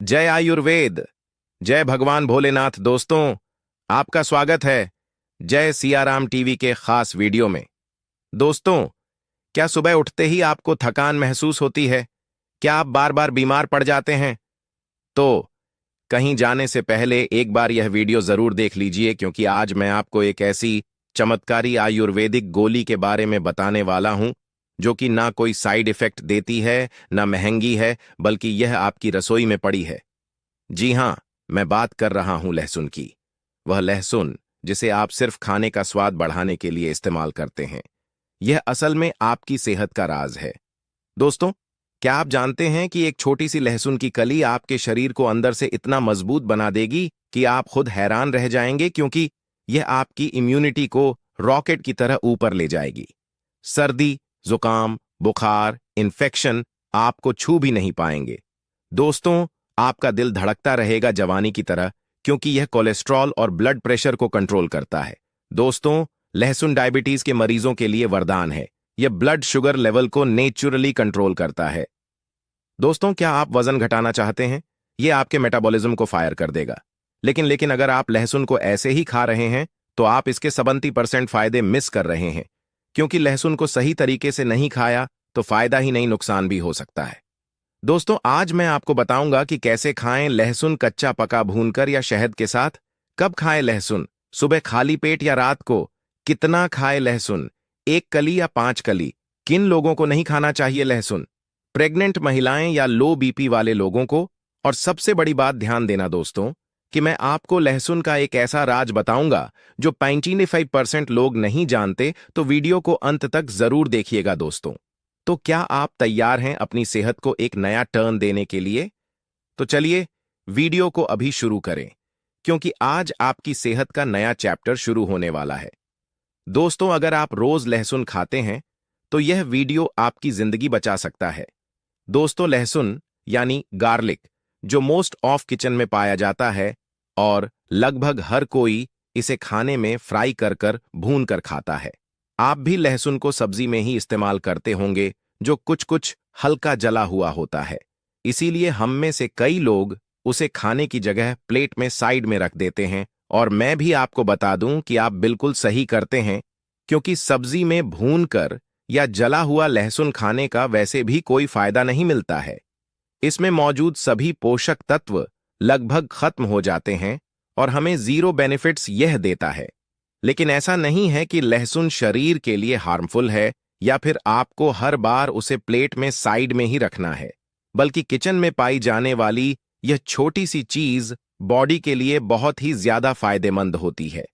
जय आयुर्वेद। जय भगवान भोलेनाथ। दोस्तों, आपका स्वागत है जय सियाराम टीवी के खास वीडियो में। दोस्तों, क्या सुबह उठते ही आपको थकान महसूस होती है? क्या आप बार बार बीमार पड़ जाते हैं? तो कहीं जाने से पहले एक बार यह वीडियो जरूर देख लीजिए, क्योंकि आज मैं आपको एक ऐसी चमत्कारी आयुर्वेदिक गोली के बारे में बताने वाला हूं जो कि ना कोई साइड इफेक्ट देती है, ना महंगी है, बल्कि यह आपकी रसोई में पड़ी है। जी हां, मैं बात कर रहा हूं लहसुन की। वह लहसुन जिसे आप सिर्फ खाने का स्वाद बढ़ाने के लिए इस्तेमाल करते हैं। यह असल में आपकी सेहत का राज है। दोस्तों, क्या आप जानते हैं कि एक छोटी सी लहसुन की कली आपके शरीर को अंदर से इतना मजबूत बना देगी कि आप खुद हैरान रह जाएंगे, क्योंकि यह आपकी इम्यूनिटी को रॉकेट की तरह ऊपर ले जाएगी। सर्दी, जुकाम, बुखार, इन्फेक्शन आपको छू भी नहीं पाएंगे। दोस्तों, आपका दिल धड़कता रहेगा जवानी की तरह, क्योंकि यह कोलेस्ट्रॉल और ब्लड प्रेशर को कंट्रोल करता है। दोस्तों, लहसुन डायबिटीज के मरीजों के लिए वरदान है। यह ब्लड शुगर लेवल को नेचुरली कंट्रोल करता है। दोस्तों, क्या आप वजन घटाना चाहते हैं? यह आपके मेटाबॉलिज्म को फायर कर देगा। लेकिन अगर आप लहसुन को ऐसे ही खा रहे हैं तो आप इसके 70% फायदे मिस कर रहे हैं, क्योंकि लहसुन को सही तरीके से नहीं खाया तो फायदा ही नहीं, नुकसान भी हो सकता है। दोस्तों, आज मैं आपको बताऊंगा कि कैसे खाएं लहसुन, कच्चा पका भूनकर या शहद के साथ। कब खाएं लहसुन, सुबह खाली पेट या रात को? कितना खाएं लहसुन, 1 कली या 5 कली? किन लोगों को नहीं खाना चाहिए लहसुन? प्रेग्नेंट महिलाएं या लो बीपी वाले लोगों को? और सबसे बड़ी बात ध्यान देना दोस्तों, कि मैं आपको लहसुन का एक ऐसा राज बताऊंगा जो 95% लोग नहीं जानते, तो वीडियो को अंत तक जरूर देखिएगा दोस्तों। तो क्या आप तैयार हैं अपनी सेहत को एक नया टर्न देने के लिए? तो चलिए वीडियो को अभी शुरू करें, क्योंकि आज आपकी सेहत का नया चैप्टर शुरू होने वाला है। दोस्तों, अगर आप रोज लहसुन खाते हैं तो यह वीडियो आपकी जिंदगी बचा सकता है। दोस्तों, लहसुन यानी गार्लिक, जो मोस्ट ऑफ किचन में पाया जाता है और लगभग हर कोई इसे खाने में फ्राई कर भून कर खाता है। आप भी लहसुन को सब्जी में ही इस्तेमाल करते होंगे, जो कुछ कुछ हल्का जला हुआ होता है। इसीलिए हम में से कई लोग उसे खाने की जगह प्लेट में साइड में रख देते हैं। और मैं भी आपको बता दूं कि आप बिल्कुल सही करते हैं, क्योंकि सब्जी में भूनकर या जला हुआ लहसुन खाने का वैसे भी कोई फायदा नहीं मिलता है। इसमें मौजूद सभी पोषक तत्व लगभग खत्म हो जाते हैं और हमें जीरो बेनिफिट्स यह देता है। लेकिन ऐसा नहीं है कि लहसुन शरीर के लिए हार्मफुल है या फिर आपको हर बार उसे प्लेट में साइड में ही रखना है, बल्कि किचन में पाई जाने वाली यह छोटी सी चीज बॉडी के लिए बहुत ही ज्यादा फायदेमंद होती है।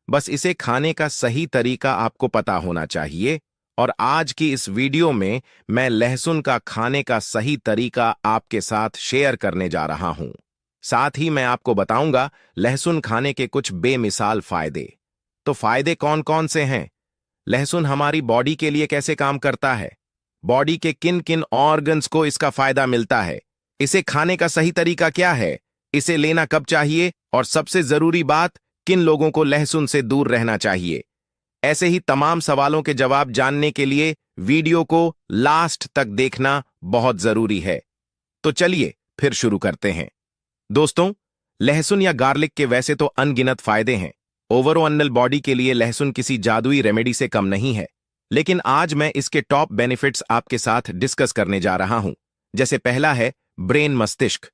बस इसे खाने का सही तरीका आपको पता होना चाहिए। और आज की इस वीडियो में मैं लहसुन का खाने का सही तरीका आपके साथ शेयर करने जा रहा हूं। साथ ही मैं आपको बताऊंगा लहसुन खाने के कुछ बेमिसाल फायदे। तो फायदे कौन कौन से हैं? लहसुन हमारी बॉडी के लिए कैसे काम करता है? बॉडी के किन किन ऑर्गन्स को इसका फायदा मिलता है? इसे खाने का सही तरीका क्या है? इसे लेना कब चाहिए? और सबसे जरूरी बात, किन लोगों को लहसुन से दूर रहना चाहिए? ऐसे ही तमाम सवालों के जवाब जानने के लिए वीडियो को लास्ट तक देखना बहुत जरूरी है। तो चलिए फिर शुरू करते हैं। दोस्तों, लहसुन या गार्लिक के वैसे तो अनगिनत फायदे हैं। ओवरऑल बॉडी के लिए लहसुन किसी जादुई रेमेडी से कम नहीं है। लेकिन आज मैं इसके टॉप बेनिफिट्स आपके साथ डिस्कस करने जा रहा हूं। जैसे पहला है ब्रेन, मस्तिष्क।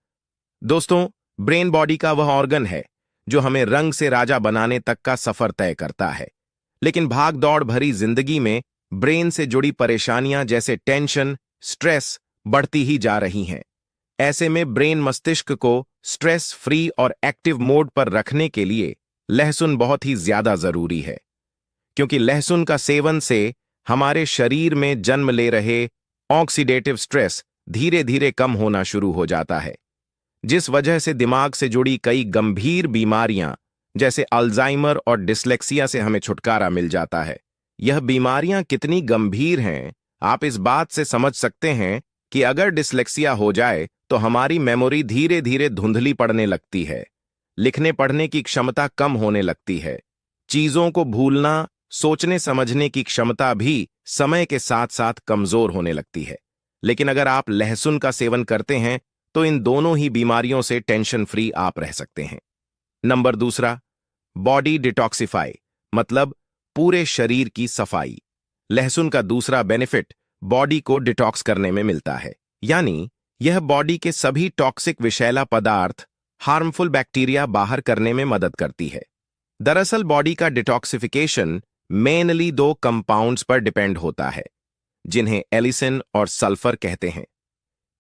दोस्तों, ब्रेन बॉडी का वह ऑर्गन है जो हमें रंग से राजा बनाने तक का सफर तय करता है। लेकिन भाग दौड़ भरी जिंदगी में ब्रेन से जुड़ी परेशानियां जैसे टेंशन, स्ट्रेस बढ़ती ही जा रही हैं। ऐसे में ब्रेन, मस्तिष्क को स्ट्रेस फ्री और एक्टिव मोड पर रखने के लिए लहसुन बहुत ही ज्यादा जरूरी है, क्योंकि लहसुन का सेवन से हमारे शरीर में जन्म ले रहे ऑक्सीडेटिव स्ट्रेस धीरे धीरे कम होना शुरू हो जाता है, जिस वजह से दिमाग से जुड़ी कई गंभीर बीमारियां जैसे अल्जाइमर और डिसलेक्सिया से हमें छुटकारा मिल जाता है। यह बीमारियां कितनी गंभीर हैं, आप इस बात से समझ सकते हैं कि अगर डिसलेक्सिया हो जाए तो हमारी मेमोरी धीरे धीरे धुंधली पड़ने लगती है, लिखने पढ़ने की क्षमता कम होने लगती है, चीजों को भूलना, सोचने समझने की क्षमता भी समय के साथ साथ कमजोर होने लगती है। लेकिन अगर आप लहसुन का सेवन करते हैं तो इन दोनों ही बीमारियों से टेंशन फ्री आप रह सकते हैं। नंबर दूसरा, बॉडी डिटॉक्सिफाई, मतलब पूरे शरीर की सफाई। लहसुन का दूसरा बेनिफिट बॉडी को डिटॉक्स करने में मिलता है, यानी यह बॉडी के सभी टॉक्सिक विषैला पदार्थ, हार्मफुल बैक्टीरिया बाहर करने में मदद करती है। दरअसल बॉडी का डिटॉक्सिफिकेशन मेनली दो कंपाउंड्स पर डिपेंड होता है, जिन्हें एलिसिन और सल्फर कहते हैं।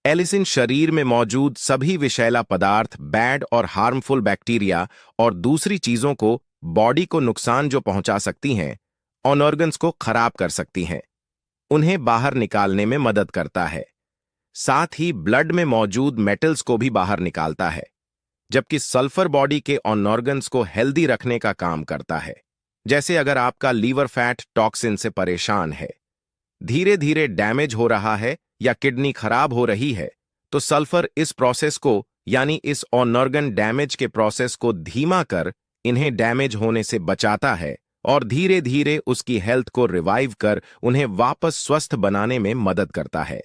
एलिसिन शरीर में मौजूद सभी विषैला पदार्थ, बैड और हार्मफुल बैक्टीरिया और दूसरी चीजों को बॉडी को नुकसान जो पहुंचा सकती हैं और ऑर्गन्स को खराब कर सकती हैं, उन्हें बाहर निकालने में मदद करता है। साथ ही ब्लड में मौजूद मेटल्स को भी बाहर निकालता है, जबकि सल्फर बॉडी के ऑर्गन्स को हेल्दी रखने का काम करता है। जैसे अगर आपका लीवर फैट टॉक्सिन से परेशान है, धीरे धीरे डैमेज हो रहा है या किडनी खराब हो रही है, तो सल्फर इस प्रोसेस को, यानी इस ऑर्गन डैमेज के प्रोसेस को धीमा कर इन्हें डैमेज होने से बचाता है और धीरे धीरे उसकी हेल्थ को रिवाइव कर उन्हें वापस स्वस्थ बनाने में मदद करता है।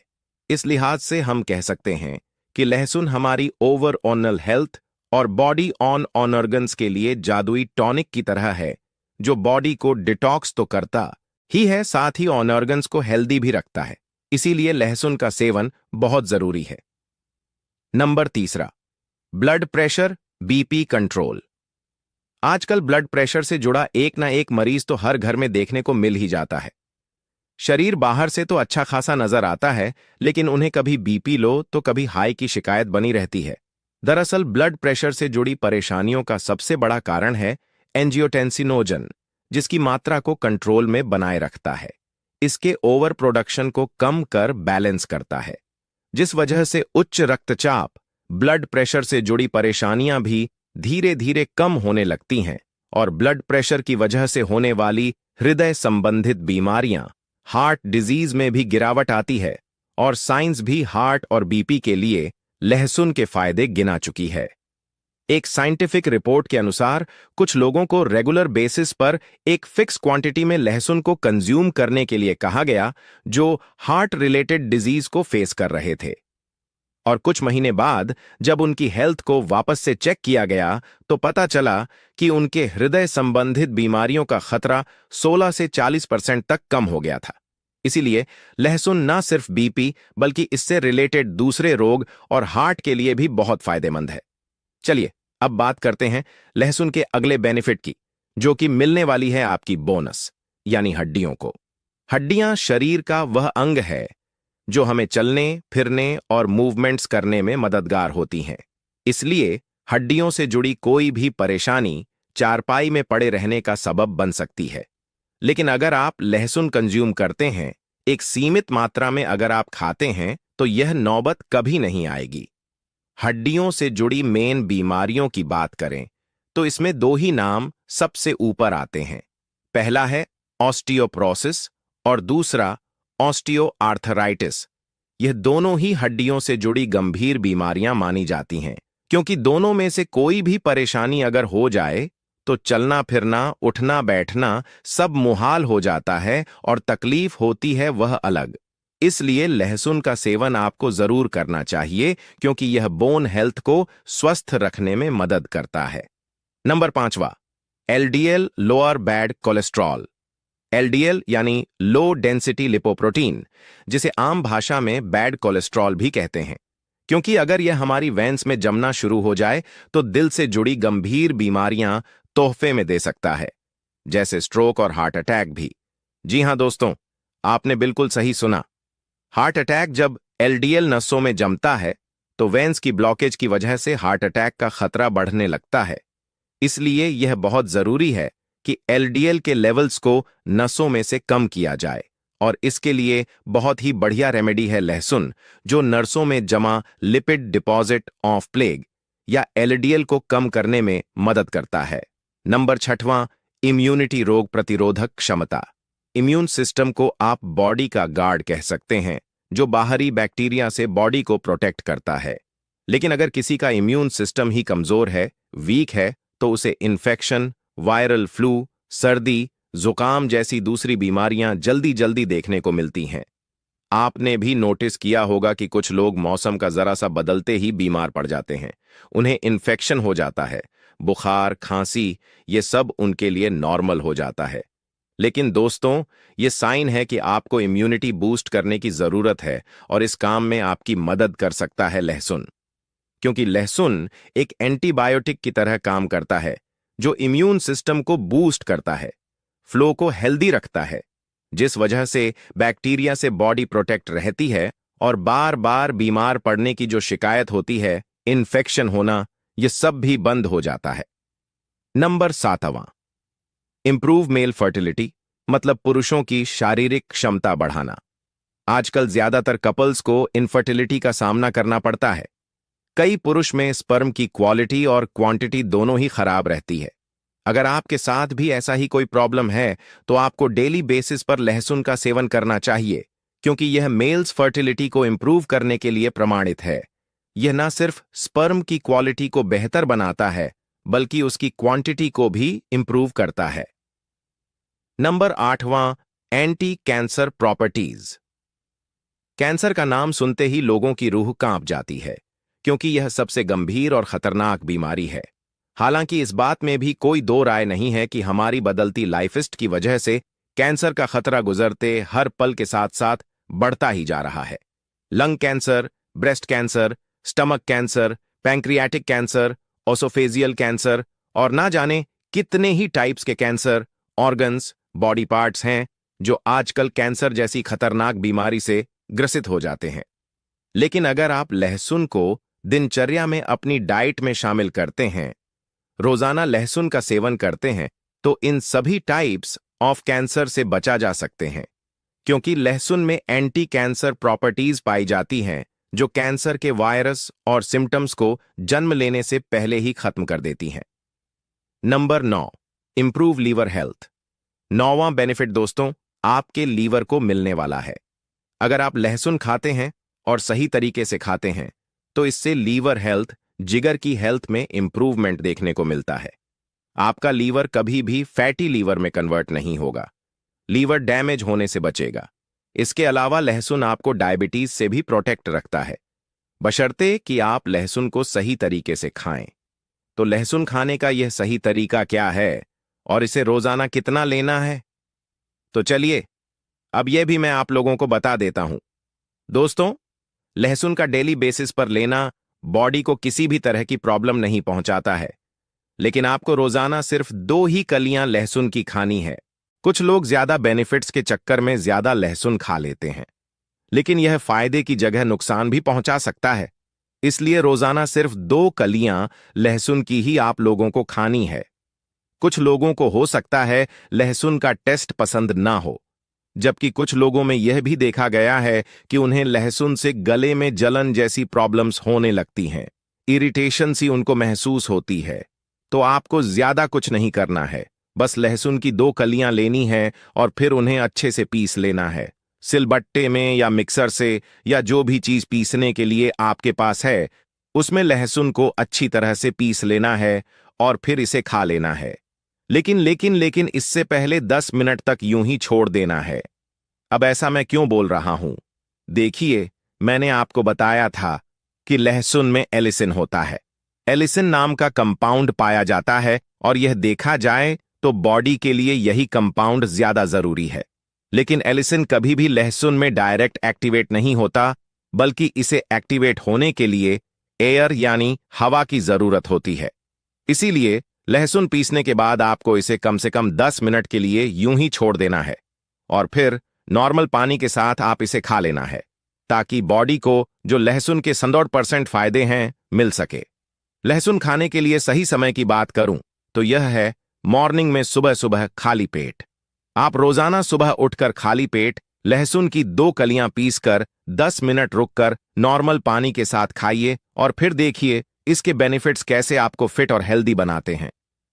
इस लिहाज से हम कह सकते हैं कि लहसुन हमारी ओवरऑल हेल्थ और बॉडी ऑन ऑर्गन्स के लिए जादुई टॉनिक की तरह है, जो बॉडी को डिटॉक्स तो करता ही है, साथ ही ऑर्गन्स को हेल्दी भी रखता है। इसीलिए लहसुन का सेवन बहुत जरूरी है। नंबर तीसरा, ब्लड प्रेशर, बीपी कंट्रोल। आजकल ब्लड प्रेशर से जुड़ा एक ना एक मरीज तो हर घर में देखने को मिल ही जाता है। शरीर बाहर से तो अच्छा खासा नजर आता है, लेकिन उन्हें कभी बीपी लो तो कभी हाई की शिकायत बनी रहती है। दरअसल ब्लड प्रेशर से जुड़ी परेशानियों का सबसे बड़ा कारण है एंजियोटेंसिनोजन, जिसकी मात्रा को कंट्रोल में बनाए रखता है। इसके ओवर प्रोडक्शन को कम कर बैलेंस करता है, जिस वजह से उच्च रक्तचाप, ब्लड प्रेशर से जुड़ी परेशानियां भी धीरे धीरे कम होने लगती हैं और ब्लड प्रेशर की वजह से होने वाली हृदय संबंधित बीमारियां, हार्ट डिजीज में भी गिरावट आती है और साइंस भी हार्ट और बीपी के लिए लहसुन के फायदे गिना चुकी है। एक साइंटिफिक रिपोर्ट के अनुसार कुछ लोगों को रेगुलर बेसिस पर एक फिक्स क्वांटिटी में लहसुन को कंज्यूम करने के लिए कहा गया, जो हार्ट रिलेटेड डिजीज को फेस कर रहे थे। और कुछ महीने बाद जब उनकी हेल्थ को वापस से चेक किया गया तो पता चला कि उनके हृदय संबंधित बीमारियों का खतरा 16 से 40% तक कम हो गया था। इसीलिए लहसुन न सिर्फ बीपी बल्कि इससे रिलेटेड दूसरे रोग और हार्ट के लिए भी बहुत फायदेमंद है। चलिए अब बात करते हैं लहसुन के अगले बेनिफिट की, जो कि मिलने वाली है आपकी बोनस, यानी हड्डियों को। हड्डियां शरीर का वह अंग है जो हमें चलने, फिरने और मूवमेंट्स करने में मददगार होती हैं। इसलिए हड्डियों से जुड़ी कोई भी परेशानी चारपाई में पड़े रहने का सबब बन सकती है। लेकिन अगर आप लहसुन कंज्यूम करते हैं, एक सीमित मात्रा में अगर आप खाते हैं, तो यह नौबत कभी नहीं आएगी। हड्डियों से जुड़ी मेन बीमारियों की बात करें तो इसमें दो ही नाम सबसे ऊपर आते हैं। पहला है ऑस्टियोप्रोसिस और दूसरा ऑस्टियोआर्थराइटिस। यह दोनों ही हड्डियों से जुड़ी गंभीर बीमारियां मानी जाती हैं, क्योंकि दोनों में से कोई भी परेशानी अगर हो जाए तो चलना फिरना, उठना बैठना सब मुहाल हो जाता है और तकलीफ होती है वह अलग। इसलिए लहसुन का सेवन आपको जरूर करना चाहिए, क्योंकि यह बोन हेल्थ को स्वस्थ रखने में मदद करता है। नंबर 5वां, LDL, lower bad cholesterol. LDL यानी लो डेंसिटी लिपोप्रोटीन, जिसे आम भाषा में बैड कोलेस्ट्रॉल भी कहते हैं, क्योंकि अगर यह हमारी वेंस में जमना शुरू हो जाए तो दिल से जुड़ी गंभीर बीमारियां तोहफे में दे सकता है, जैसे स्ट्रोक और हार्ट अटैक भी। जी हां दोस्तों, आपने बिल्कुल सही सुना। हार्ट अटैक जब एलडीएल नसों में जमता है तो वेंस की ब्लॉकेज की वजह से हार्ट अटैक का खतरा बढ़ने लगता है। इसलिए यह बहुत जरूरी है कि एलडीएल के लेवल्स को नसों में से कम किया जाए, और इसके लिए बहुत ही बढ़िया रेमेडी है लहसुन, जो नसों में जमा लिपिड डिपॉजिट ऑफ प्लेग या एलडीएल को कम करने में मदद करता है। नंबर 6वां, इम्यूनिटी, रोग प्रतिरोधक क्षमता। इम्यून सिस्टम को आप बॉडी का गार्ड कह सकते हैं, जो बाहरी बैक्टीरिया से बॉडी को प्रोटेक्ट करता है। लेकिन अगर किसी का इम्यून सिस्टम ही कमजोर है, वीक है, तो उसे इन्फेक्शन, वायरल फ्लू, सर्दी, जुकाम जैसी दूसरी बीमारियां जल्दी जल्दी देखने को मिलती हैं। आपने भी नोटिस किया होगा कि कुछ लोग मौसम का जरा सा बदलते ही बीमार पड़ जाते हैं। उन्हें इन्फेक्शन हो जाता है, बुखार, खांसी, ये सब उनके लिए नॉर्मल हो जाता है। लेकिन दोस्तों, ये साइन है कि आपको इम्यूनिटी बूस्ट करने की जरूरत है और इस काम में आपकी मदद कर सकता है लहसुन। क्योंकि लहसुन एक एंटीबायोटिक की तरह काम करता है, जो इम्यून सिस्टम को बूस्ट करता है, फ्लो को हेल्दी रखता है, जिस वजह से बैक्टीरिया से बॉडी प्रोटेक्ट रहती है और बार बार बीमार पड़ने की जो शिकायत होती है, इन्फेक्शन होना, ये सब भी बंद हो जाता है। नंबर 7वां, इंप्रूव मेल फर्टिलिटी, मतलब पुरुषों की शारीरिक क्षमता बढ़ाना। आजकल ज्यादातर कपल्स को इनफर्टिलिटी का सामना करना पड़ता है। कई पुरुष में स्पर्म की क्वालिटी और क्वांटिटी दोनों ही खराब रहती है। अगर आपके साथ भी ऐसा ही कोई प्रॉब्लम है, तो आपको डेली बेसिस पर लहसुन का सेवन करना चाहिए, क्योंकि यह मेल्स फर्टिलिटी को इंप्रूव करने के लिए प्रमाणित है। यह न सिर्फ स्पर्म की क्वालिटी को बेहतर बनाता है, बल्कि उसकी क्वांटिटी को भी इंप्रूव करता है। नंबर 8वां, एंटी कैंसर प्रॉपर्टीज। कैंसर का नाम सुनते ही लोगों की रूह कांप जाती है, क्योंकि यह सबसे गंभीर और खतरनाक बीमारी है। हालांकि इस बात में भी कोई दो राय नहीं है कि हमारी बदलती लाइफस्टाइल की वजह से कैंसर का खतरा गुजरते हर पल के साथ साथ बढ़ता ही जा रहा है। Lung cancer, breast cancer, stomach cancer, pancreatic cancer, oesophageal cancer और ना जाने कितने ही टाइप्स के कैंसर, ऑर्गन्स, बॉडी पार्ट्स हैं जो आजकल कैंसर जैसी खतरनाक बीमारी से ग्रसित हो जाते हैं। लेकिन अगर आप लहसुन को दिनचर्या में अपनी डाइट में शामिल करते हैं, रोजाना लहसुन का सेवन करते हैं, तो इन सभी टाइप्स ऑफ कैंसर से बचा जा सकते हैं, क्योंकि लहसुन में एंटी कैंसर प्रॉपर्टीज पाई जाती हैं जो कैंसर के वायरस और सिम्टम्स को जन्म लेने से पहले ही खत्म कर देती हैं। Number 9, improve liver health. 9वां बेनिफिट दोस्तों, आपके लीवर को मिलने वाला है। अगर आप लहसुन खाते हैं और सही तरीके से खाते हैं, तो इससे लीवर हेल्थ, जिगर की हेल्थ में इंप्रूवमेंट देखने को मिलता है। आपका लीवर कभी भी फैटी लीवर में कन्वर्ट नहीं होगा, लीवर डैमेज होने से बचेगा। इसके अलावा लहसुन आपको डायबिटीज से भी प्रोटेक्ट रखता है, बशर्ते कि आप लहसुन को सही तरीके से खाएं। तो लहसुन खाने का यह सही तरीका क्या है और इसे रोजाना कितना लेना है? तो चलिए, अब यह भी मैं आप लोगों को बता देता हूं। दोस्तों, लहसुन का डेली बेसिस पर लेना बॉडी को किसी भी तरह की प्रॉब्लम नहीं पहुंचाता है, लेकिन आपको रोजाना सिर्फ 2 ही कलियां लहसुन की खानी है। कुछ लोग ज्यादा बेनिफिट्स के चक्कर में ज्यादा लहसुन खा लेते हैं, लेकिन यह फायदे की जगह नुकसान भी पहुंचा सकता है। इसलिए रोजाना सिर्फ 2 कलियां लहसुन की ही आप लोगों को खानी है। कुछ लोगों को हो सकता है लहसुन का टेस्ट पसंद ना हो, जबकि कुछ लोगों में यह भी देखा गया है कि उन्हें लहसुन से गले में जलन जैसी प्रॉब्लम्स होने लगती हैं, इरिटेशन सी उनको महसूस होती है। तो आपको ज्यादा कुछ नहीं करना है, बस लहसुन की 2 कलियां लेनी है और फिर उन्हें अच्छे से पीस लेना है, सिलबट्टे में या मिक्सर से, या जो भी चीज पीसने के लिए आपके पास है, उसमें लहसुन को अच्छी तरह से पीस लेना है और फिर इसे खा लेना है। लेकिन इससे पहले 10 मिनट तक यूं ही छोड़ देना है। अब ऐसा मैं क्यों बोल रहा हूं? देखिए, मैंने आपको बताया था कि लहसुन में एलिसिन होता है। एलिसिन नाम का कंपाउंड पाया जाता है और यह देखा जाए तो बॉडी के लिए यही कंपाउंड ज्यादा जरूरी है। लेकिन एलिसिन कभी भी लहसुन में डायरेक्ट एक्टिवेट नहीं होता, बल्कि इसे एक्टिवेट होने के लिए एयर यानी हवा की जरूरत होती है। इसीलिए लहसुन पीसने के बाद आपको इसे कम से कम 10 मिनट के लिए यूं ही छोड़ देना है और फिर नॉर्मल पानी के साथ आप इसे खा लेना है, ताकि बॉडी को जो लहसुन के 100% फायदे हैं मिल सके। लहसुन खाने के लिए सही समय की बात करूं तो यह है मॉर्निंग में सुबह सुबह खाली पेट। आप रोजाना सुबह उठकर खाली पेट लहसुन की 2 कलियां पीसकर 10 मिनट रुककर नॉर्मल पानी के साथ खाइए और फिर देखिए इसके बेनिफिट्स कैसे आपको फिट और हेल्दी बनाते हैं।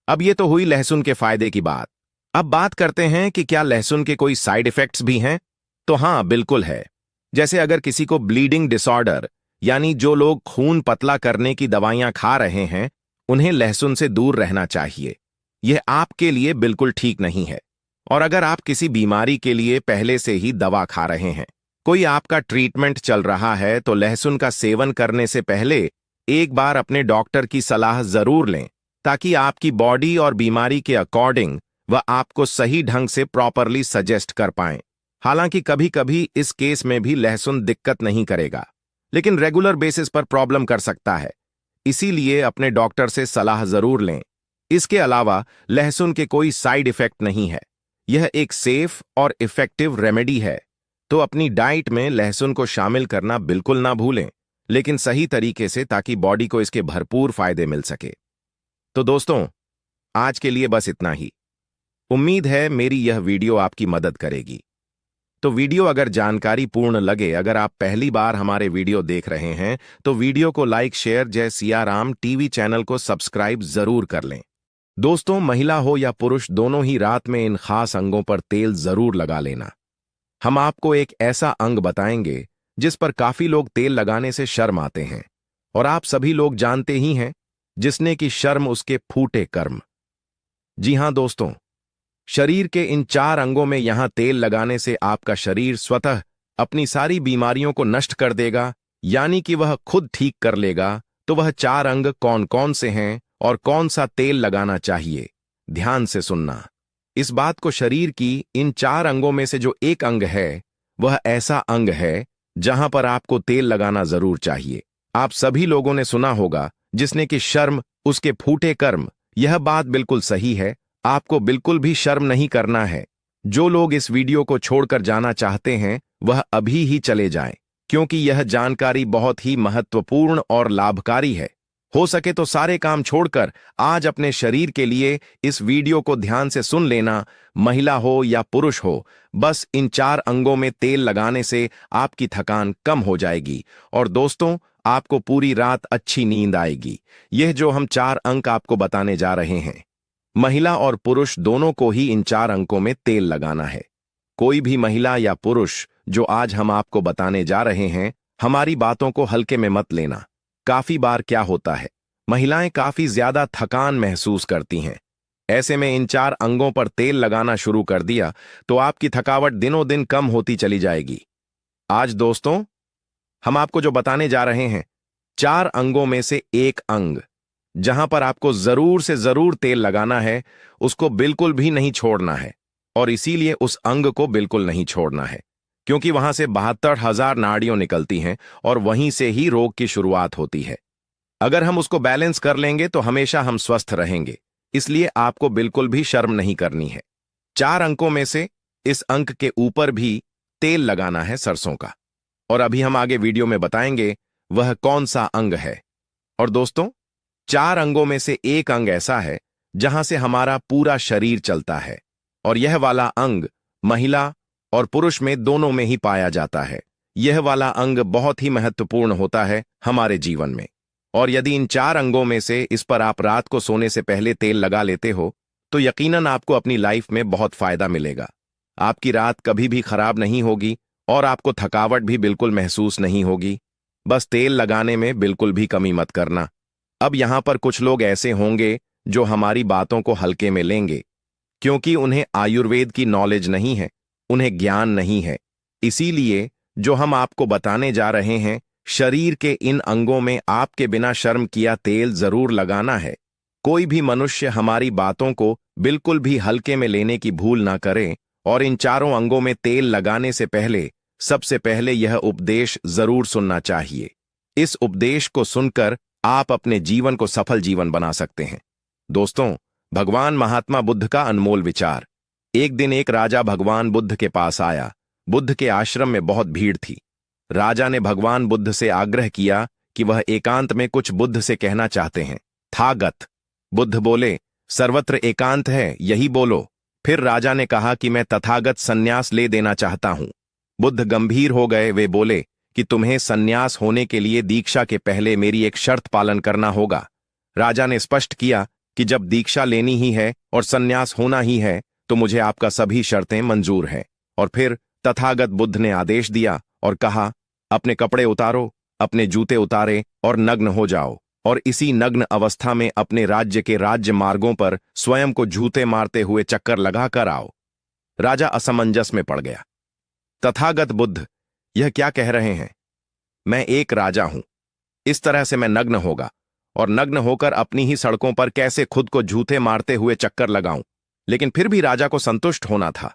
अब ये तो हुई लहसुन के फायदे की बात। अब बात करते हैं कि क्या लहसुन के कोई साइड इफेक्ट्स भी हैं? तो हाँ, बिल्कुल है। जैसे अगर किसी को ब्लीडिंग डिसऑर्डर, यानी जो लोग खून पतला करने की दवाइयां खा रहे हैं, उन्हें लहसुन से दूर रहना चाहिए। यह आपके लिए बिल्कुल ठीक नहीं है। और अगर आप किसी बीमारी के लिए पहले से ही दवा खा रहे हैं, कोई आपका ट्रीटमेंट चल रहा है तो लहसुन का सेवन करने से पहले एक बार अपने डॉक्टर की सलाह जरूर लें, ताकि आपकी बॉडी और बीमारी के अकॉर्डिंग वह आपको सही ढंग से प्रॉपरली सजेस्ट कर पाएं। हालांकि कभी कभी इस केस में भी लहसुन दिक्कत नहीं करेगा, लेकिन रेगुलर बेसिस पर प्रॉब्लम कर सकता है। इसीलिए अपने डॉक्टर से सलाह जरूर लें। इसके अलावा लहसुन के कोई साइड इफेक्ट नहीं है। यह एक सेफ और इफेक्टिव रेमेडी है। तो अपनी डाइट में लहसुन को शामिल करना बिल्कुल ना भूलें, लेकिन सही तरीके से, ताकि बॉडी को इसके भरपूर फायदे मिल सके। तो दोस्तों, आज के लिए बस इतना ही। उम्मीद है मेरी यह वीडियो आपकी मदद करेगी। तो वीडियो अगर जानकारी पूर्ण लगे, अगर आप पहली बार हमारे वीडियो देख रहे हैं, तो वीडियो को लाइक, शेयर, जय सियाराम टीवी चैनल को सब्सक्राइब जरूर कर लें। दोस्तों, महिला हो या पुरुष, दोनों ही रात में इन खास अंगों पर तेल जरूर लगा लेना। हम आपको एक ऐसा अंग बताएंगे जिस पर काफी लोग तेल लगाने से शर्म आते हैं, और आप सभी लोग जानते ही हैं, जिसने की शर्म उसके फूटे कर्म। जी हां दोस्तों, शरीर के इन 4 अंगों में यहां तेल लगाने से आपका शरीर स्वतः अपनी सारी बीमारियों को नष्ट कर देगा, यानी कि वह खुद ठीक कर लेगा। तो वह 4 अंग कौन कौन से हैं और कौन सा तेल लगाना चाहिए, ध्यान से सुनना। इस बात को, शरीर की इन 4 अंगों में से जो एक अंग है, वह ऐसा अंग है जहां पर आपको तेल लगाना जरूर चाहिए। आप सभी लोगों ने सुना होगा, जिसने कि शर्म उसके फूटे कर्म। यह बात बिल्कुल सही है। आपको बिल्कुल भी शर्म नहीं करना है। जो लोग इस वीडियो को छोड़कर जाना चाहते हैं, वह अभी ही चले जाएं, क्योंकि यह जानकारी बहुत ही महत्वपूर्ण और लाभकारी है। हो सके तो सारे काम छोड़कर आज अपने शरीर के लिए इस वीडियो को ध्यान से सुन लेना। महिला हो या पुरुष हो, बस इन 4 अंगों में तेल लगाने से आपकी थकान कम हो जाएगी, और दोस्तों, आपको पूरी रात अच्छी नींद आएगी। यह जो हम 4 अंक आपको बताने जा रहे हैं, महिला और पुरुष दोनों को ही इन 4 अंकों में तेल लगाना है। कोई भी महिला या पुरुष जो आज हम आपको बताने जा रहे हैं, हमारी बातों को हल्के में मत लेना। काफी बार क्या होता है, महिलाएं काफी ज्यादा थकान महसूस करती हैं। ऐसे में इन 4 अंगों पर तेल लगाना शुरू कर दिया तो आपकी थकावट दिनों दिन कम होती चली जाएगी। आज दोस्तों, हम आपको जो बताने जा रहे हैं, 4 अंगों में से एक अंग जहां पर आपको जरूर से जरूर तेल लगाना है, उसको बिल्कुल भी नहीं छोड़ना है। और इसीलिए उस अंग को बिल्कुल नहीं छोड़ना है, क्योंकि वहां से 72,000 नाड़ियां निकलती हैं और वहीं से ही रोग की शुरुआत होती है। अगर हम उसको बैलेंस कर लेंगे तो हमेशा हम स्वस्थ रहेंगे। इसलिए आपको बिल्कुल भी शर्म नहीं करनी है। 4 अंकों में से इस अंक के ऊपर भी तेल लगाना है, सरसों का। और अभी हम आगे वीडियो में बताएंगे वह कौन सा अंग है। और दोस्तों, 4 अंगों में से एक अंग ऐसा है जहां से हमारा पूरा शरीर चलता है, और यह वाला अंग महिला और पुरुष में दोनों में ही पाया जाता है। यह वाला अंग बहुत ही महत्वपूर्ण होता है हमारे जीवन में। और यदि इन 4 अंगों में से इस पर आप रात को सोने से पहले तेल लगा लेते हो, तो यकीनन आपको अपनी लाइफ में बहुत फायदा मिलेगा। आपकी रात कभी भी खराब नहीं होगी और आपको थकावट भी बिल्कुल महसूस नहीं होगी। बस तेल लगाने में बिल्कुल भी कमी मत करना। अब यहां पर कुछ लोग ऐसे होंगे जो हमारी बातों को हल्के में लेंगे, क्योंकि उन्हें आयुर्वेद की नॉलेज नहीं है, उन्हें ज्ञान नहीं है। इसीलिए जो हम आपको बताने जा रहे हैं, शरीर के इन अंगों में आपके बिना शर्म किया तेल जरूर लगाना है। कोई भी मनुष्य हमारी बातों को बिल्कुल भी हल्के में लेने की भूल ना करे, और इन 4 अंगों में तेल लगाने से पहले सबसे पहले यह उपदेश जरूर सुनना चाहिए। इस उपदेश को सुनकर आप अपने जीवन को सफल जीवन बना सकते हैं। दोस्तों, भगवान महात्मा बुद्ध का अनमोल विचार। एक दिन एक राजा भगवान बुद्ध के पास आया। बुद्ध के आश्रम में बहुत भीड़ थी। राजा ने भगवान बुद्ध से आग्रह किया कि वह एकांत में कुछ बुद्ध से कहना चाहते हैं। थागत। बुद्ध बोले, सर्वत्र एकांत है, यही बोलो। फिर राजा ने कहा कि मैं तथागत सन्यास ले देना चाहता हूं। बुद्ध गंभीर हो गए। वे बोले कि तुम्हें सन्यास होने के लिए दीक्षा के पहले मेरी एक शर्त पालन करना होगा। राजा ने स्पष्ट किया कि जब दीक्षा लेनी ही है और सन्यास होना ही है, तो मुझे आपका सभी शर्तें मंजूर हैं। और फिर तथागत बुद्ध ने आदेश दिया और कहा, अपने कपड़े उतारो, अपने जूते उतारे और नग्न हो जाओ, और इसी नग्न अवस्था में अपने राज्य के राज्य मार्गों पर स्वयं को जूते मारते हुए चक्कर लगाकर आओ। राजा असमंजस में पड़ गया। तथागत बुद्ध यह क्या कह रहे हैं? मैं एक राजा हूं, इस तरह से मैं नग्न होगा और नग्न होकर अपनी ही सड़कों पर कैसे खुद को जूते मारते हुए चक्कर लगाऊं। लेकिन फिर भी राजा को संतुष्ट होना था,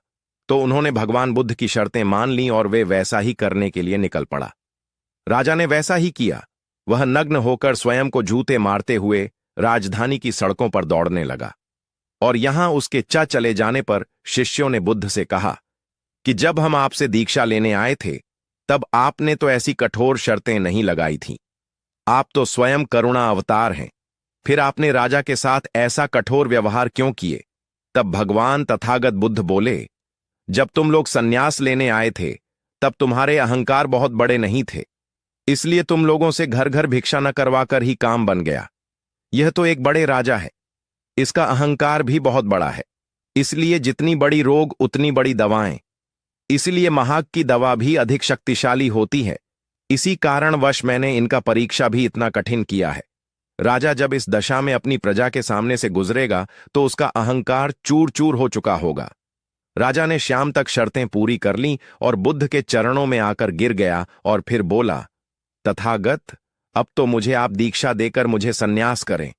तो उन्होंने भगवान बुद्ध की शर्तें मान लीं और वे वैसा ही करने के लिए निकल पड़ा। राजा ने वैसा ही किया। वह नग्न होकर स्वयं को जूते मारते हुए राजधानी की सड़कों पर दौड़ने लगा। और यहां उसके चले जाने पर शिष्यों ने बुद्ध से कहा कि जब हम आपसे दीक्षा लेने आए थे, तब आपने तो ऐसी कठोर शर्तें नहीं लगाई थीं। आप तो स्वयं करुणा अवतार हैं, फिर आपने राजा के साथ ऐसा कठोर व्यवहार क्यों किए? तब भगवान तथागत बुद्ध बोले, जब तुम लोग संन्यास लेने आए थे, तब तुम्हारे अहंकार बहुत बड़े नहीं थे, इसलिए तुम लोगों से घर घर भिक्षा न करवाकर ही काम बन गया। यह तो एक बड़े राजा है, इसका अहंकार भी बहुत बड़ा है, इसलिए जितनी बड़ी रोग उतनी बड़ी दवाएं, इसलिए महाग की दवा भी अधिक शक्तिशाली होती है। इसी कारणवश मैंने इनका परीक्षा भी इतना कठिन किया है। राजा जब इस दशा में अपनी प्रजा के सामने से गुजरेगा तो उसका अहंकार चूर चूर हो चुका होगा। राजा ने शाम तक शर्तें पूरी कर लीं और बुद्ध के चरणों में आकर गिर गया और फिर बोला, तथागत, अब तो मुझे आप दीक्षा देकर मुझे संन्यास करें।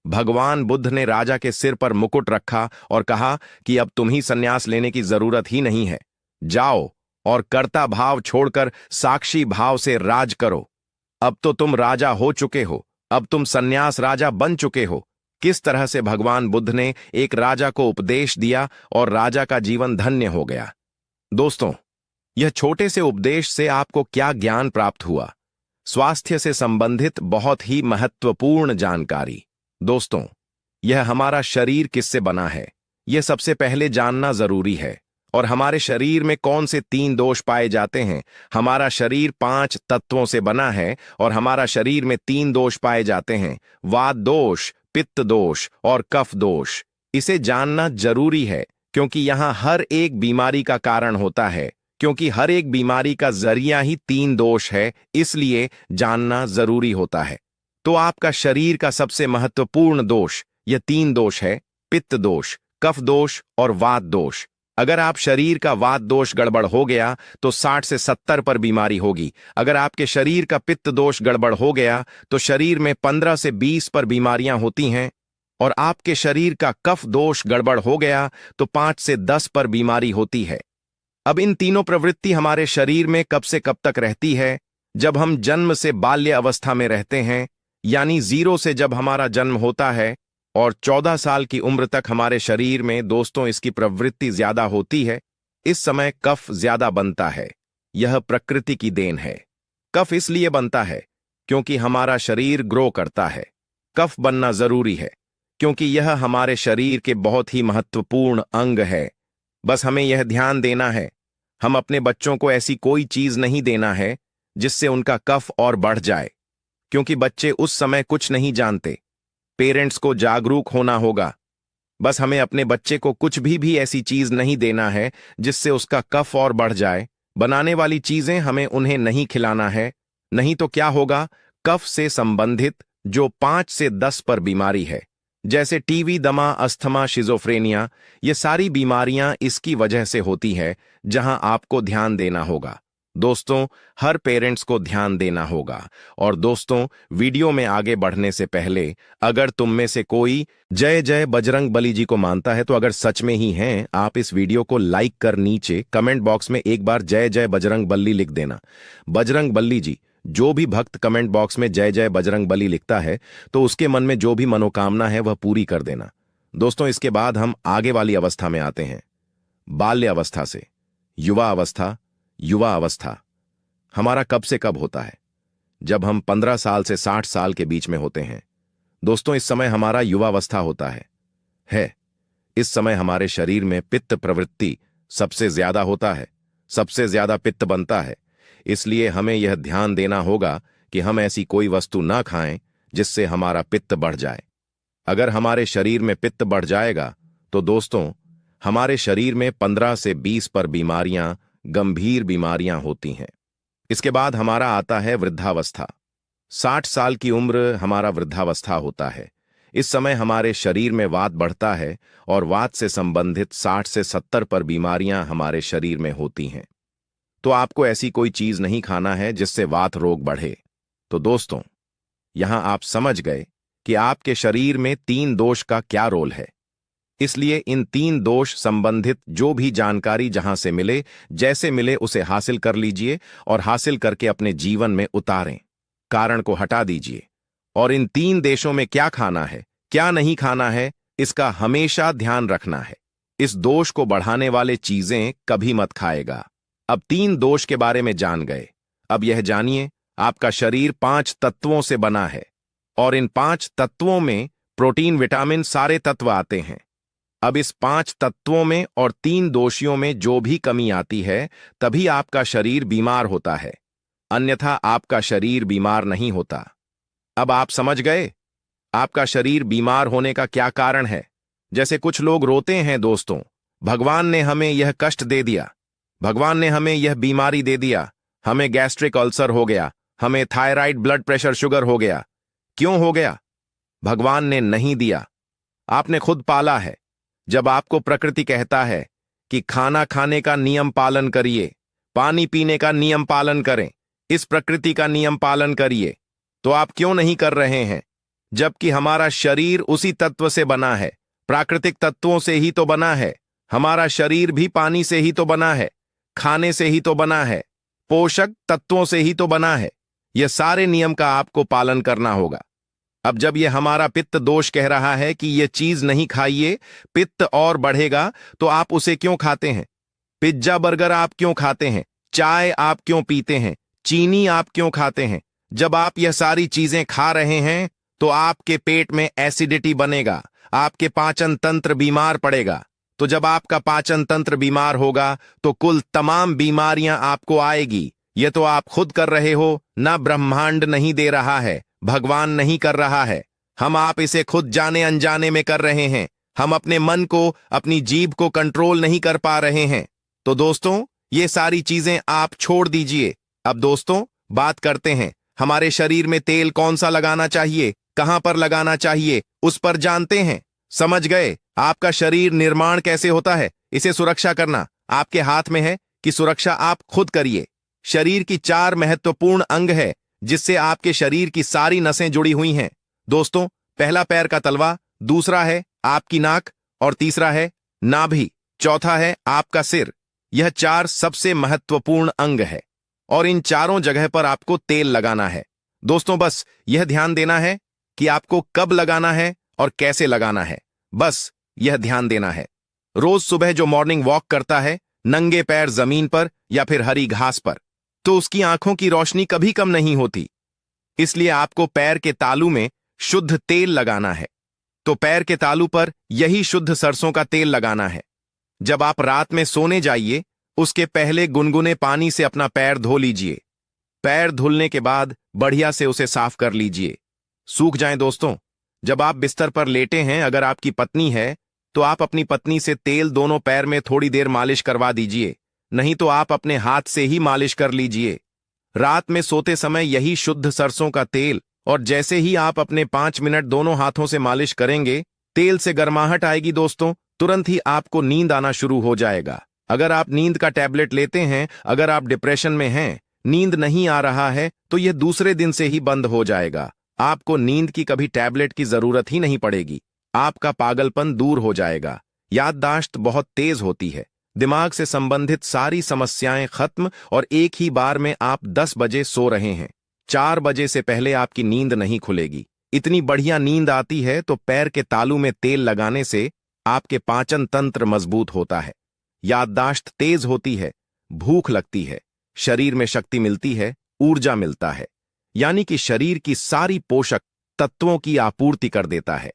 भगवान बुद्ध ने राजा के सिर पर मुकुट रखा और कहा कि अब तुम ही संन्यास लेने की जरूरत ही नहीं है। जाओ और कर्ता भाव छोड़कर साक्षी भाव से राज करो। अब तो तुम राजा हो चुके हो, अब तुम संन्यास राजा बन चुके हो। किस तरह से भगवान बुद्ध ने एक राजा को उपदेश दिया और राजा का जीवन धन्य हो गया। दोस्तों, यह छोटे से उपदेश से आपको क्या ज्ञान प्राप्त हुआ? स्वास्थ्य से संबंधित बहुत ही महत्वपूर्ण जानकारी। दोस्तों, यह हमारा शरीर किससे बना है, यह सबसे पहले जानना जरूरी है। और हमारे शरीर में कौन से 3 दोष पाए जाते हैं? हमारा शरीर 5 तत्वों से बना है और हमारा शरीर में 3 दोष पाए जाते हैं, वात दोष, पित्त दोष और कफ दोष। इसे जानना जरूरी है क्योंकि यहां हर एक बीमारी का कारण होता है, क्योंकि हर एक बीमारी का जरिया ही 3 दोष है, इसलिए जानना जरूरी होता है। तो आपका शरीर का सबसे महत्वपूर्ण दोष यह 3 दोष है, पित्त दोष, कफ दोष और वात दोष। अगर आप शरीर का वात दोष गड़बड़ हो गया तो 60 से 70 पर बीमारी होगी। अगर आपके शरीर का पित्त दोष गड़बड़ हो गया तो शरीर में 15 से 20 पर बीमारियां होती हैं। और आपके शरीर का कफ दोष गड़बड़ हो गया तो 5 से 10 पर बीमारी होती है। अब इन तीनों प्रवृत्ति हमारे शरीर में कब से कब तक रहती है? जब हम जन्म से बाल्य अवस्था में रहते हैं, यानी 0 से जब हमारा जन्म होता है और 14 साल की उम्र तक हमारे शरीर में दोस्तों इसकी प्रवृत्ति ज्यादा होती है। इस समय कफ ज्यादा बनता है। यह प्रकृति की देन है। कफ इसलिए बनता है क्योंकि हमारा शरीर ग्रो करता है। कफ बनना जरूरी है क्योंकि यह हमारे शरीर के बहुत ही महत्वपूर्ण अंग है। बस हमें यह ध्यान देना है, हम अपने बच्चों को ऐसी कोई चीज नहीं देना है जिससे उनका कफ और बढ़ जाए, क्योंकि बच्चे उस समय कुछ नहीं जानते। पेरेंट्स को जागरूक होना होगा। बस हमें अपने बच्चे को कुछ भी ऐसी चीज नहीं देना है जिससे उसका कफ और बढ़ जाए। बनाने वाली चीजें हमें उन्हें नहीं खिलाना है, नहीं तो क्या होगा, कफ से संबंधित जो 5 से 10 पर बीमारी है, जैसे टीवी, दमा, अस्थमा, शिजोफ्रेनिया, ये सारी बीमारियां इसकी वजह से होती है, जहां आपको ध्यान देना होगा। दोस्तों, हर पेरेंट्स को ध्यान देना होगा। और दोस्तों, वीडियो में आगे बढ़ने से पहले अगर तुम में से कोई जय जय बजरंग बली जी को मानता है तो अगर सच में ही हैं, आप इस वीडियो को लाइक कर नीचे कमेंट बॉक्स में एक बार जय जय बजरंग बली लिख देना। बजरंग बली जी, जो भी भक्त कमेंट बॉक्स में जय जय बजरंग बली लिखता है तो उसके मन में जो भी मनोकामना है वह पूरी कर देना। दोस्तों, इसके बाद हम आगे वाली अवस्था में आते हैं, बाल्य अवस्था से युवा अवस्था। युवा अवस्था हमारा कब से कब होता है? जब हम 15 साल से 60 साल के बीच में होते हैं। दोस्तों, इस समय हमारा युवावस्था होता है। इस समय हमारे शरीर में पित्त प्रवृत्ति सबसे ज्यादा होता है, सबसे ज्यादा पित्त बनता है। इसलिए हमें यह ध्यान देना होगा कि हम ऐसी कोई वस्तु ना खाएं जिससे हमारा पित्त बढ़ जाए। अगर हमारे शरीर में पित्त बढ़ जाएगा तो दोस्तों, हमारे शरीर में 15 से 20 पर बीमारियां, गंभीर बीमारियां होती हैं। इसके बाद हमारा आता है वृद्धावस्था। 60 साल की उम्र हमारा वृद्धावस्था होता है। इस समय हमारे शरीर में वात बढ़ता है और वात से संबंधित 60 से 70 पर बीमारियां हमारे शरीर में होती हैं। तो आपको ऐसी कोई चीज नहीं खाना है जिससे वात रोग बढ़े। तो दोस्तों, यहां आप समझ गए कि आपके शरीर में 3 दोष का क्या रोल है। इसलिए इन 3 दोष संबंधित जो भी जानकारी जहां से मिले, जैसे मिले उसे हासिल कर लीजिए और हासिल करके अपने जीवन में उतारें। कारण को हटा दीजिए और इन 3 देशों में क्या खाना है, क्या नहीं खाना है, इसका हमेशा ध्यान रखना है। इस दोष को बढ़ाने वाले चीजें कभी मत खाएगा। अब 3 दोष के बारे में जान गए। अब यह जानिए, आपका शरीर 5 तत्वों से बना है और इन 5 तत्वों में प्रोटीन, विटामिन, सारे तत्व आते हैं। अब इस 5 तत्वों में और 3 दोषियों में जो भी कमी आती है, तभी आपका शरीर बीमार होता है, अन्यथा आपका शरीर बीमार नहीं होता। अब आप समझ गए आपका शरीर बीमार होने का क्या कारण है। जैसे कुछ लोग रोते हैं, दोस्तों, भगवान ने हमें यह कष्ट दे दिया, भगवान ने हमें यह बीमारी दे दिया, हमें गैस्ट्रिक अल्सर हो गया, हमें थायराइड, ब्लड प्रेशर, शुगर हो गया। क्यों हो गया? भगवान ने नहीं दिया, आपने खुद पाला है। जब आपको प्रकृति कहता है कि खाना खाने का नियम पालन करिए, पानी पीने का नियम पालन करें, इस प्रकृति का नियम पालन करिए, तो आप क्यों नहीं कर रहे हैं? जबकि हमारा शरीर उसी तत्व से बना है, प्राकृतिक तत्वों से ही तो बना है। हमारा शरीर भी पानी से ही तो बना है, खाने से ही तो बना है, पोषक तत्वों से ही तो बना है। यह सारे नियम का आपको पालन करना होगा। अब जब यह हमारा पित्त दोष कह रहा है कि यह चीज नहीं खाइए, पित्त और बढ़ेगा, तो आप उसे क्यों खाते हैं? पिज्जा, बर्गर आप क्यों खाते हैं? चाय आप क्यों पीते हैं? चीनी आप क्यों खाते हैं? जब आप यह सारी चीजें खा रहे हैं तो आपके पेट में एसिडिटी बनेगा, आपके पाचन तंत्र बीमार पड़ेगा। तो जब आपका पाचन तंत्र बीमार होगा तो कुल तमाम बीमारियां आपको आएगी। यह तो आप खुद कर रहे हो, ना ब्रह्मांड नहीं दे रहा है, भगवान नहीं कर रहा है। आप इसे खुद जाने अनजाने में कर रहे हैं। हम अपने मन को, अपनी जीभ को कंट्रोल नहीं कर पा रहे हैं। तो दोस्तों, ये सारी चीजें आप छोड़ दीजिए। अब दोस्तों, बात करते हैं हमारे शरीर में तेल कौन सा लगाना चाहिए, कहां पर लगाना चाहिए, उस पर जानते हैं। समझ गए आपका शरीर निर्माण कैसे होता है? इसे सुरक्षा करना आपके हाथ में है कि सुरक्षा आप खुद करिए। शरीर की 4 महत्वपूर्ण अंग है जिससे आपके शरीर की सारी नसें जुड़ी हुई हैं। दोस्तों, पहला पैर का तलवा, दूसरा है आपकी नाक और तीसरा है नाभि, चौथा है आपका सिर। यह 4 सबसे महत्वपूर्ण अंग है और इन चारों जगह पर आपको तेल लगाना है। दोस्तों, बस यह ध्यान देना है कि आपको कब लगाना है और कैसे लगाना है, बस यह ध्यान देना है। रोज सुबह जो मॉर्निंग वॉक करता है नंगे पैर जमीन पर या फिर हरी घास पर, तो उसकी आंखों की रोशनी कभी कम नहीं होती। इसलिए आपको पैर के तालू में शुद्ध तेल लगाना है। तो पैर के तालू पर यही शुद्ध सरसों का तेल लगाना है। जब आप रात में सोने जाइए, उसके पहले गुनगुने पानी से अपना पैर धो लीजिए। पैर धुलने के बाद बढ़िया से उसे साफ कर लीजिए, सूख जाएं। दोस्तों, जब आप बिस्तर पर लेटे हैं, अगर आपकी पत्नी है तो आप अपनी पत्नी से तेल दोनों पैर में थोड़ी देर मालिश करवा दीजिए, नहीं तो आप अपने हाथ से ही मालिश कर लीजिए। रात में सोते समय यही शुद्ध सरसों का तेल, और जैसे ही आप अपने 5 मिनट दोनों हाथों से मालिश करेंगे, तेल से गर्माहट आएगी। दोस्तों, तुरंत ही आपको नींद आना शुरू हो जाएगा। अगर आप नींद का टैबलेट लेते हैं, अगर आप डिप्रेशन में हैं, नींद नहीं आ रहा है, तो यह दूसरे दिन से ही बंद हो जाएगा। आपको नींद की कभी टैबलेट की जरूरत ही नहीं पड़ेगी। आपका पागलपन दूर हो जाएगा। याददाश्त बहुत तेज होती है, दिमाग से संबंधित सारी समस्याएं खत्म, और एक ही बार में आप 10 बजे सो रहे हैं। 4 बजे से पहले आपकी नींद नहीं खुलेगी। इतनी बढ़िया नींद आती है। तो पैर के तालू में तेल लगाने से आपके पाचन तंत्र मजबूत होता है, याददाश्त तेज होती है, भूख लगती है, शरीर में शक्ति मिलती है, ऊर्जा मिलता है, यानी कि शरीर की सारी पोषक तत्वों की आपूर्ति कर देता है।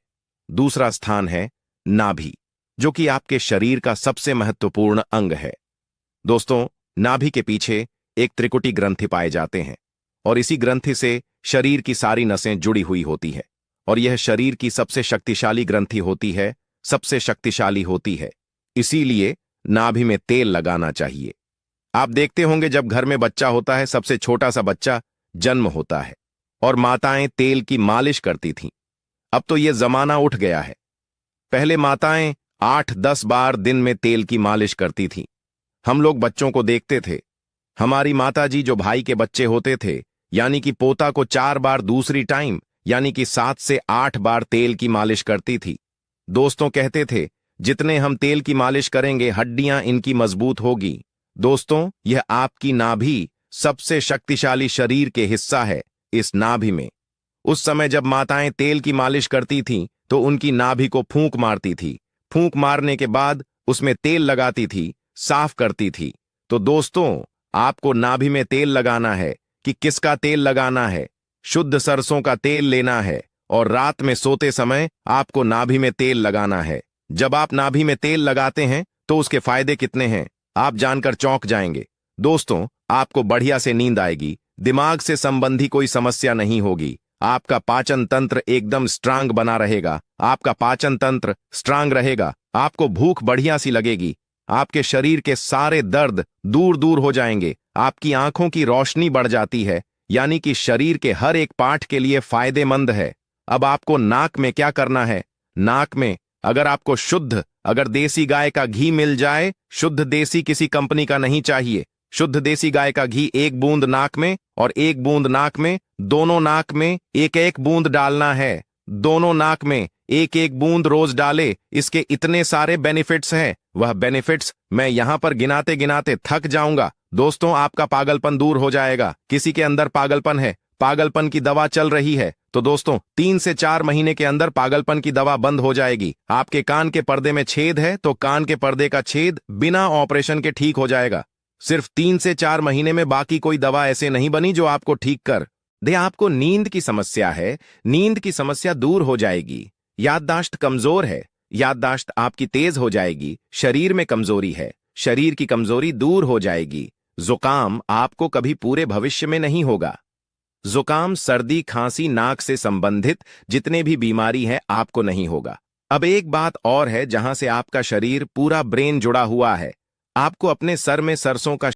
दूसरा स्थान है नाभि, जो कि आपके शरीर का सबसे महत्वपूर्ण अंग है। दोस्तों, नाभि के पीछे एक त्रिकुटी ग्रंथि पाए जाते हैं और इसी ग्रंथि से शरीर की सारी नसें जुड़ी हुई होती है, और यह शरीर की सबसे शक्तिशाली ग्रंथि होती है, सबसे शक्तिशाली होती है। इसीलिए नाभि में तेल लगाना चाहिए। आप देखते होंगे जब घर में बच्चा होता है, सबसे छोटा सा बच्चा जन्म होता है और माताएं तेल की मालिश करती थीं। अब तो यह जमाना उठ गया है। पहले माताएं 8-10 बार दिन में तेल की मालिश करती थीं। हम लोग बच्चों को देखते थे, हमारी माताजी जो भाई के बच्चे होते थे यानी कि पोता को 4 बार दूसरी टाइम यानी कि 7 से 8 बार तेल की मालिश करती थी। दोस्तों कहते थे जितने हम तेल की मालिश करेंगे हड्डियां इनकी मजबूत होगी। दोस्तों यह आपकी नाभि सबसे शक्तिशाली शरीर के हिस्सा है। इस नाभि में उस समय जब माताएं तेल की मालिश करती थीं तो उनकी नाभि को फूंक मारती थी। फूंक मारने के बाद उसमें तेल लगाती थी, साफ करती थी। तो दोस्तों आपको नाभि में तेल लगाना है कि किसका तेल लगाना है? शुद्ध सरसों का तेल लेना है और रात में सोते समय आपको नाभि में तेल लगाना है। जब आप नाभि में तेल लगाते हैं तो उसके फायदे कितने हैं आप जानकर चौंक जाएंगे। दोस्तों आपको बढ़िया से नींद आएगी, दिमाग से संबंधी कोई समस्या नहीं होगी, आपका पाचन तंत्र एकदम स्ट्रांग बना रहेगा। आपका पाचन तंत्र स्ट्रांग रहेगा, आपको भूख बढ़िया सी लगेगी, आपके शरीर के सारे दर्द दूर दूर हो जाएंगे, आपकी आंखों की रोशनी बढ़ जाती है, यानी कि शरीर के हर एक पार्ट के लिए फायदेमंद है। अब आपको नाक में क्या करना है? नाक में अगर देसी गाय का घी मिल जाए, शुद्ध देसी किसी कंपनी का नहीं चाहिए, शुद्ध देसी गाय का घी 1 बूंद नाक में और 1 बूंद नाक में, दोनों नाक में 1-1 बूंद डालना है। दोनों नाक में 1-1 बूंद रोज डाले। इसके इतने सारे बेनिफिट्स हैं, वह बेनिफिट्स मैं यहां पर गिनाते गिनाते थक जाऊंगा। दोस्तों आपका पागलपन दूर हो जाएगा। किसी के अंदर पागलपन है, पागलपन की दवा चल रही है, तो दोस्तों 3 से 4 महीने के अंदर पागलपन की दवा बंद हो जाएगी। आपके कान के पर्दे में छेद है तो कान के पर्दे का छेद बिना ऑपरेशन के ठीक हो जाएगा। सिर्फ 3 से 4 महीने में, बाकी कोई दवा ऐसे नहीं बनी जो आपको ठीक कर दे। आपको नींद की समस्या है, नींद की समस्या दूर हो जाएगी। याददाश्त कमजोर है, याददाश्त आपकी तेज हो जाएगी। शरीर में कमजोरी है, शरीर की कमजोरी दूर हो जाएगी। जुकाम आपको कभी पूरे भविष्य में नहीं होगा। जुकाम, सर्दी, खांसी, नाक से संबंधित जितने भी बीमारी है आपको नहीं होगा। अब एक बात और है जहां से आपका शरीर पूरा ब्रेन जुड़ा हुआ है। आपको अपने सर में सरसों का